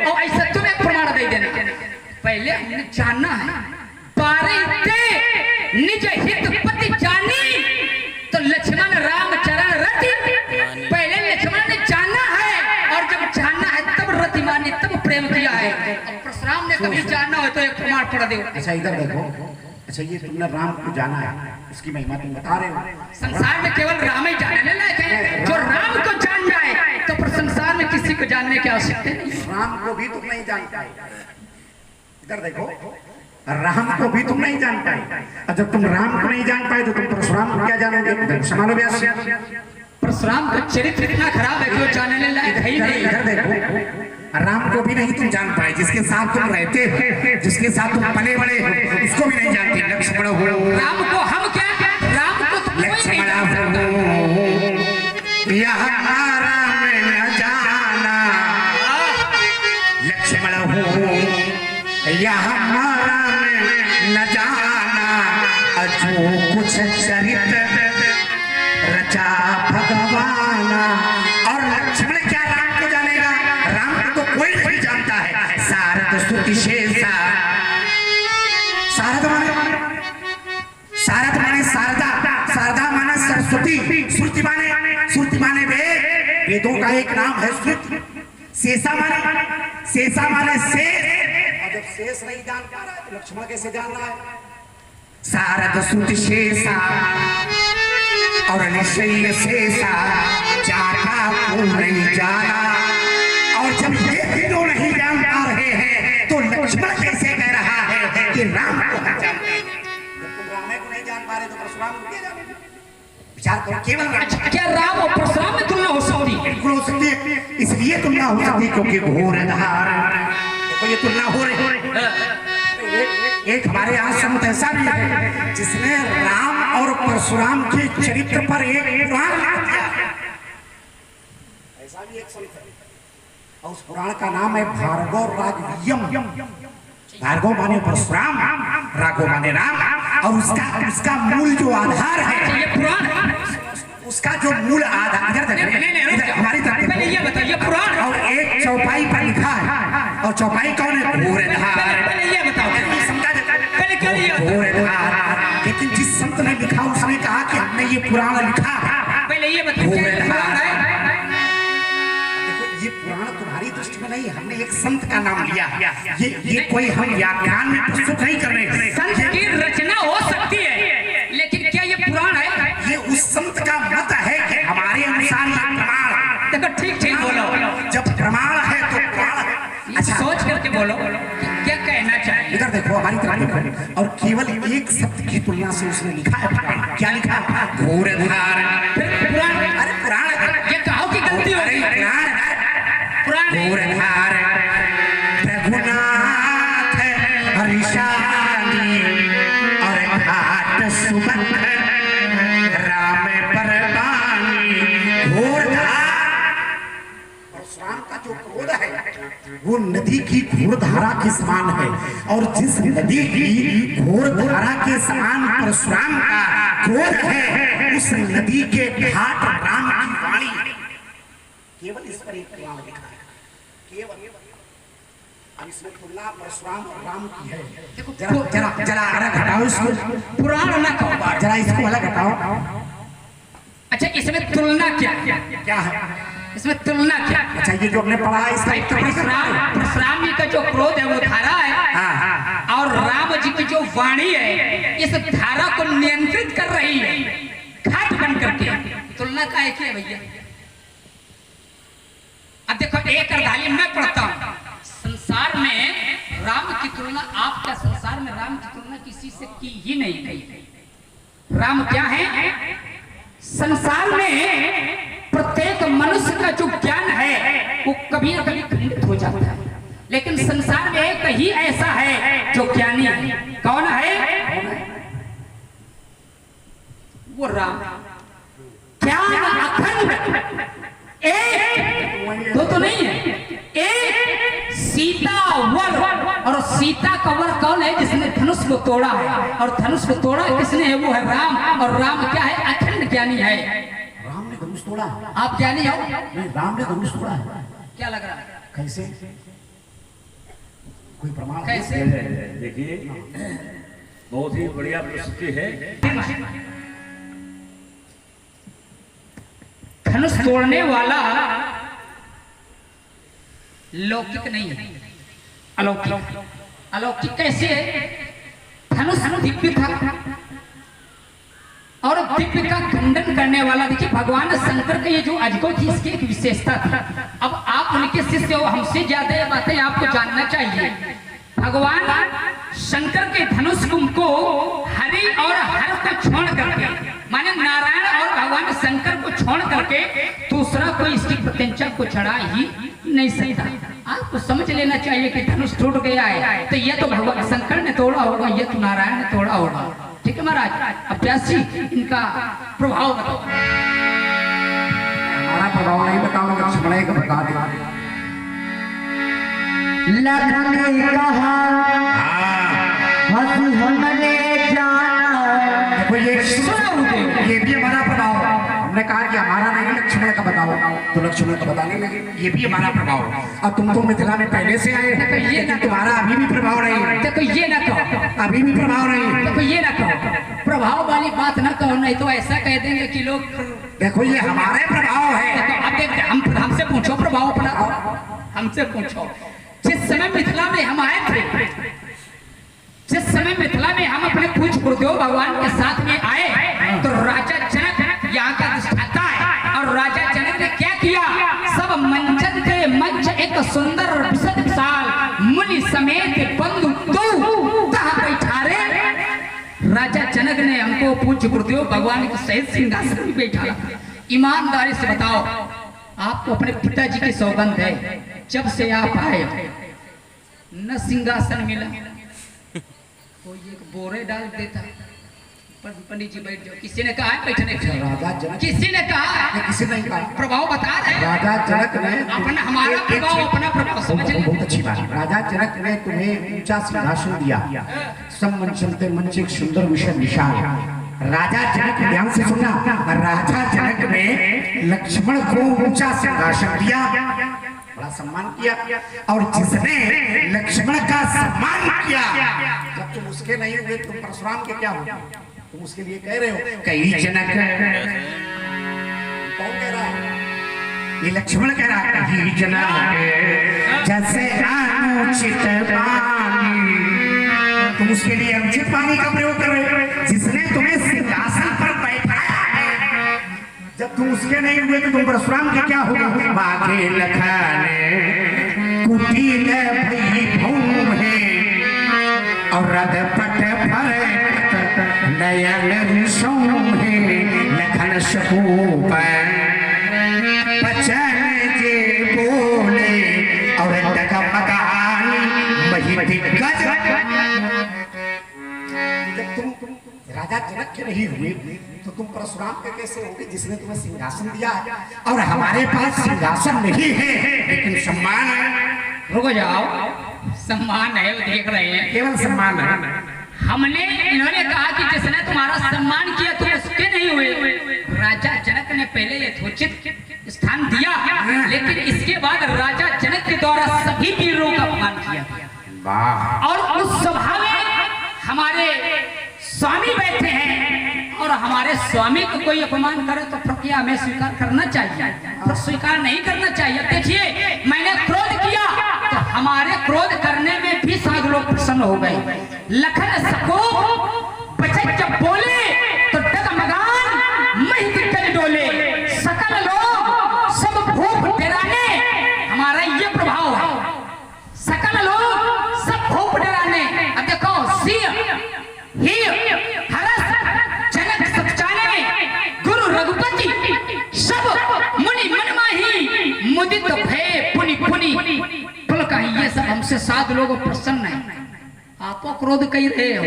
और ऐसा तुम्हें प्रमाण दे देना। पहले हमने जानना है पारे निज हित पति जानी तो लक्ष्मण राम चरण रति। पहले लक्ष्मण ने जानना है और जब जानना है तब रति मानी, तब प्रेम किया है। परशुराम ने कभी जानना हो तो एक प्रमाण पढ़ दो। अच्छा इधर देखो, अच्छा ये तुमने राम को जाना है, उसकी महिमा तुम बता रहे हो। संसार में केवल राम ही जानने लायक है। जो राम को जान जाए तो पर संसार में किसी को जानने की आवश्यकता नहीं। राम को भी तुम नहीं जान पाए। इधर देखो, राम को भी तुम नहीं जान पाए। और जब तुम राम को नहीं जान पाए तो तुम परशुराम को क्या जानोगे? संभालो व्यास। परशुराम का चरित्र इतना खराब है कि वो जानने लायक है ही नहीं। इधर देखो, राम को भी नहीं तुम जान पाए, जिसके साथ तुम रहते हो, जिसके साथ तुम पले बड़े हो, उसको भी नहीं जानते। लक्ष्मण हो, राम को हम क्या, राम को तो लक्ष्मण हो यह राम न जाना, लक्ष्मण हो यह राम न जाना, अजो कुछ चरित्र रचा भगवाना। और लक्ष्मण क्या राम को जानेगा? राम को तो कोई नहीं जानता है। सारद स्तुति शेषा, सारद माने शारदा, शारदा माने सरस्वती, श्रुति माने वेद, वेदों का एक नाम है श्रुति। शेषा माने शेष। और जब शेष नहीं जान पा रहा है तो लक्ष्मण कैसे जान रहा है? शारद श्रुति शेषा और निश्चय शेषा जाना को नहीं जाना। और जब ये तीनों नहीं जान पा रहे हैं तो लक्ष्मण कैसे कह रहा है कि राम को हम जानते हैं? जब तुम राम को नहीं जान पा रहे तो परशुराम को क्या जानेंगे? विचार करो, केवल क्या राम और परशुराम में तुलना हो सकती? बिल्कुल हो सकती है। इसलिए तुलना हो सकती है क्योंकि घोर धार, देखो ये तुलना हो रही है। एक हमारे यहाँ संत ऐसा भी है जिसने राम और परशुराम के चरित्र पर एक पुराण लिख दिया। ऐसा भी एक संत है और उस पुराण का नाम है भार्गव राघवियम। भार्गव माने परशुराम, राघव माने राम। और उसका मूल जो आधार है, ये पुराण, उसका जो मूल आधार हमारी तरफ ये बताइए पुराण। और एक चौपाई पर लिखा है, और चौपाई कौन है? पहले ये बताओ, पहले क्या लिया? लेकिन जिस संत ने लिखा उसने कहा कि हमने ये पुराण लिखा। पहले ये बताओ पुराण है। देखो ये पुराण तुम्हारी दृष्टि में नहीं, हमने एक संत का नाम लिया। ये कोई हम व्याख्यान में प्रस्तुत नहीं कर रहे। संत की रचना हो सकती है लेकिन क्या ये पुराण है? ये उस संत का मत है कि हमारे अनुसार ये प्रमाण है। देखो ठीक बोलो, जब प्रमाण है तो पुराण है। अच्छा सोच करके बोलो क्या कहना चाहिए। इधर देखो, हमारी तरफ देखो, और केवल एक शब्द की तुलना से उसने लिखा है। क्या लिखा? घोर धार। पुराण? अरे पुराण, ये कहो कि गलती हो गई। पुराण घोर धार रघुनाथ हरिशाली और घाट सुबह राम परवानी। घोर धार, परशुराम का जो क्रोध है वो नदी की घोर धारा के समान है। और जिस नदी की घोर धारा के समान परशुराम का क्रोध है, उस नदी के घाट राम की वाणी। केवल इस पर एक प्रमाण लिखा है, केवल। अब इसमें तुलना परशुराम और राम की है। जरा अलग हटाओ इसको, पुराण ना कहो, जरा इसको अलग हटाओ। अच्छा इसमें तुलना क्या है? इसमें तुलना क्या? अच्छा ये जो हमने पढ़ा है इसका परशुराम जी का जो क्रोध है वो धारा है, और राम जी की जो वाणी है इस धारा को नियंत्रित कर रही है घाट बन करके। तुलना का एक ही है भैया। अब देखो एक अर्धाली मैं पढ़ता हूँ, संसार में राम की तुलना, आपका संसार में राम की तुलना किसी से की ही नहीं गई। राम क्या है? संसार में प्रत्येक मनुष्य का जो ज्ञान है वो कभी न कभी खंडित हो जाता है, लेकिन संसार में एक ही ऐसा है जो ज्ञानी है। कौन है? वो राम। ज्ञान अखंड एक, दो तो नहीं है, एक सीता वर। और सीता का वर कौन है? जिसने धनुष को तोड़ा है, और धनुष को तोड़ा किसने है? वो है राम। और राम क्या है? अखंड ज्ञानी है। राम ने धनुष तोड़ा? आप ज्ञानी हो? नहीं, राम ने धनुष तोड़ा है। क्या लग रहा है? कैसे? कोई प्रमाण कैसे? देखिए बहुत ही बढ़िया प्रस्तुति है। धनुष तोड़ने वाला लौकिक नहीं है, अलौकिक। अलौकिक कैसे है? धनुष दिव्य था और दिव्य का खंडन करने वाला। देखिए भगवान शंकर का ये जो अजगो थी, इसकी एक विशेषता थी। अब आप उनके शिष्य हो, हमसे ज्यादा ये बातें आपको जानना चाहिए। भगवान शंकर के धनुष को हरि और हर को छोड़ करके, माने नारायण और भगवान शंकर को छोड़ करके दूसरा कोई इसकी प्रत्यंचा को चढ़ा ही नहीं सकता। आपको समझ लेना चाहिए कि धनुष टूट गया है तो यह तो भगवान शंकर ने तोड़ा होगा, यह तो नारायण ने तोड़ा होगा। ठीक है महाराज। अब प्यासी इनका प्रभाव बताओ। हमारा प्रभाव नहीं बताओ, लक्ष्मण का बता दे। लखन ने कहा हंसी हमने जाना। देखो ये भी हमारा प्रभाव। हमने कहा कि हमारा नहीं लक्ष्मण का बताओ, तो लक्ष्मण का बताने लगे। ये भी हमारा प्रभाव। अब तुम तो मिथिला में पहले से आए, लेकिन तुम्हारा अभी भी प्रभाव नहीं। देखो ये ना कहो, अभी भी प्रभाव नहीं। देखो ये ना कहो, प्रभाव वाली बात ना कहो, नहीं तो ऐसा कह देंगे कि लोग। देखो ये हमारे प्रभाव है। देखो अब देखते हमसे पूछो प्रभाव अपना, हमसे पूछो। जिस समय मिथिला में हम आए थे, जिस समय मिथिला में हम अपने पूज्य गुरुदेव भगवान के साथ में आए, तो राजा जनक यहाँ का अधिष्ठाता है। और राजा जनक ने क्या किया? सब मंचन थे, मंच एक सुंदर विशद विशाल मुनि समेत बंधु दो बैठारे। राजा जनक ने हमको पूज्य गुरुदेव भगवान के सहित सिंहासन में बैठा। ईमानदारी से बताओ, आपको अपने पिताजी की सौगंध है, जब से आप आए न सिंहासन मिला, कोई एक बोरे डाल देता, पंडित जी बैठ जाओ। किसी ने कहा है बैठने के लिए? राजा जनक, किसी ने कहा? किसी ने कहा। प्रभाव बता रहे हैं। राजा जनक ने अपना हमारा प्रभाव, अपना प्रभाव समझ ले। बहुत अच्छी बात। राजा जनक ने तुम्हें ऊंचा सिंहासन दिया, सब मंचलते मंच एक सुंदर विषय विशाल। राजा जनक, ध्यान से सुनना, राजा जनक ने लक्ष्मण को ऊंचा सिंहासन दिया, बड़ा सम्मान किया। और जिसने लक्ष्मण का सम्मान किया, जब तुम उसके नहीं हुए, तुम परशुराम के क्या हो? तुम उसके लिए कह रहे हो कई जनक। कौन कह रहा है? ये लक्ष्मण कह रहा है कई जनक जैसे अनुचित पानी। तुम उसके लिए अनुचित पानी का प्रयोग कर रहे हो। जिसने तुम्हें सिंहासन पर बैठाया है, जब तुम उसके नहीं हुए तो तुम परशुराम के क्या होगा? बाके लखाने कुटिल भई भूम है और रद पट भर नयन सोम है लखन शकूप बचन जे बोले और डगमगानी मही दिग्गज। जब तुम राजा जनक के नहीं हुए तो तुम परशुराम के कैसे होगे, जिसने तुम्हें सिंहासन दिया? और हमारे पास सिंहासन नहीं है, लेकिन सम्मान है। रुको जाओ, सम्मान है, वो देख रहे हैं, केवल सम्मान है। हमने, इन्होंने कहा कि जिसने तुम्हारा सम्मान किया तुम उसके नहीं हुए। राजा जनक ने पहले यथोचित स्थान दिया, लेकिन इसके बाद राजा जनक के द्वारा सभी वीरों का अपमान किया। और उस सभा में हमारे स्वामी बैठे हैं, और हमारे स्वामी को कोई अपमान करे तो प्रक्रिया हमें स्वीकार करना चाहिए, तो स्वीकार नहीं करना चाहिए। देखिए मैंने क्रोध किया तो हमारे क्रोध करने में भी साधु लोग प्रसन्न हो गए। लखन सको बचन जब बोले तो डगमगान मही दिग्गज डोले। सकल लोग सब भूप डराने, हमारा ये प्रभाव है। सकल लोग सब भूप डराने। अब देखो सिंह हरस जनक सचाने गुरु रघुपति सब मुनि मनमाही मुदित भय पुनि पुनि पुल कहीं। ये सब हमसे साधु लोग प्रसन्न है। आपो क्रोध कह रहे हो,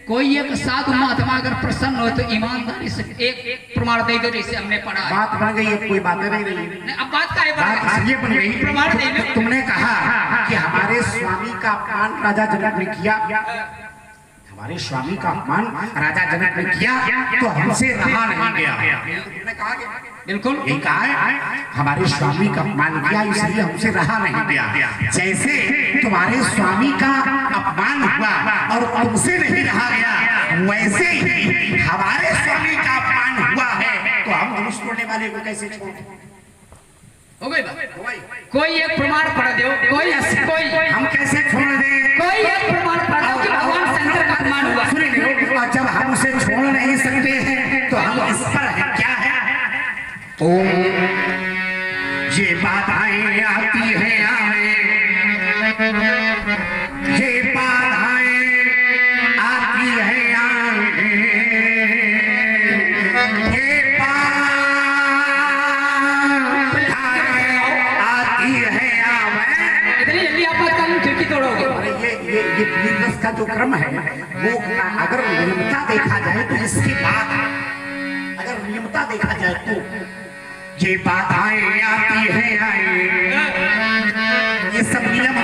कोई एक साधु महात्मा अगर प्रसन्न हो तो ईमानदारी से एक प्रमाण दे दो, जैसे हमने पढ़ा है। बात बन गई, कोई बातें नहीं रही। अब बात का है, बात ये बन गई, प्रमाण दे दो। तुमने कहा कि हमारे स्वामी का अपमान राजा जनक ने किया, हमारे स्वामी का अपमान राजा जनक ने किया तो हमसे रहा नहीं गया। तुमने कहा बिल्कुल यही कहा है, हमारे स्वामी का अपमान किया इसलिए हमसे रहा नहीं गया। जैसे तुम्हारे स्वामी का अपमान हुआ और तुमसे नहीं रहा गया, वैसे ही हमारे स्वामी का अपमान हुआ है, तो हम धनुष तोड़ने वाले को कैसे छोड़? हो गई बात। कोई एक प्रमाण पढ़ दो, कोई हम कैसे छोड़ दें? कोई एक प्रमाण पढ़ दो कि भगवान शंकर का अपमान हुआ। सुनिए, जब हम उसे छोड़ नहीं सकते हैं तो हम इस पर है क्या है? ओ ये बाधाएं आती हैं आए, ये बाधाएं आती हैं आए, ये आती है आवे। इतनी जल्दी आप बात करूं खिड़की तोड़ोगे? ये वीररस का जो क्रम है वो अगर नियमता देखा जाए तो इसके बाद अगर नियमता देखा जाए तो ये बाधाएं आती हैं आए, ये सब नियम